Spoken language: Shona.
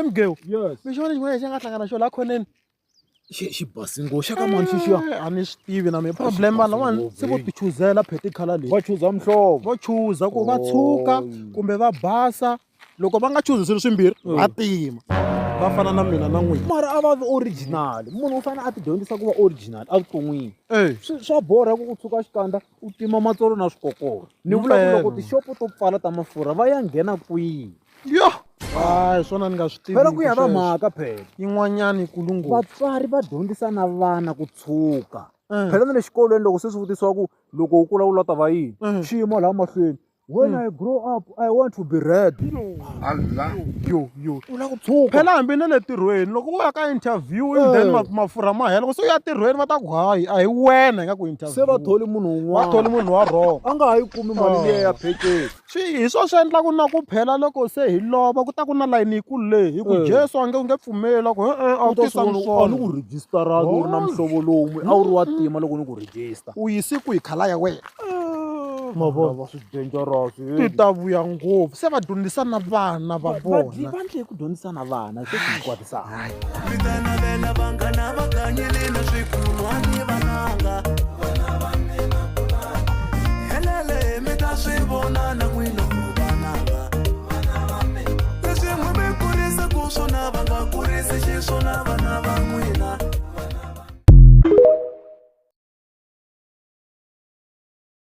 Mgeu. Yes. Mixona xin'wana lexi nga hlangana xo la khoneni. Xi basi ngopfu xa ka mani xixiya. A ni swi tivi na mi problem va lawani se vo ti chuzela pheti color leyi. Va chuza muhlovo. Vo chuza ku va tshuka kumbe va basa. Loko va nga chuzi swilo swimbirhi va tima. Va fana na mina na n'wina. Mara a va vi original. Munhu u fanele a ti dyondzisa ku va original evuton'wini. Eh. Swa borha ku u tshuka xikandza u tima matsolo na swikokolo. Ni vula ku loko tixopo to pfala ta mafurha va ya nghena kwihi? Yo. Hayi swona ni nga swi tivi. Phela ku ya va mhaka phela. Yin'wanyani kulungu. Vatswari va dyondzisa na vana ku tshuka. Phela na le xikolweni loko se swi vutisiwa ku loko u kula u lava ta va yini? Xiyimo laha mahlweni. When I grow up, I want to be red. Yo. U lava ku tshuka. Phela hambi na le tirhweni loko u ya ka interview then mafurha ma hela loko se u ya tirhweni va ta ku hayi a hi wena hi nga ku interview. Se va tholi munhu un'wana. Va tholi munhu wa wrong. A nga ha yi kumi mali liya ya peceni. Hi swo swi endlaku na ku phela loko se hi lova ku ta ku na layini yikulu leyi hi ku Jesu a nge pfumela ku a wu tisanga swona. A ni ku register-angi u ri na muhlovo lowu a wu ri wa tima loko ni ku register. U yisi ku hi khala ya wena. Va swi dangerous. Ti ta vuya ngopfu se va dyondzisa na vana va vona. Va ndle ku dyondzisa na vana se swi kwatisaka. Vitana vena vanghana va ganyelile swikun'wani vananga. Helele mi ta swi vona na n'wina.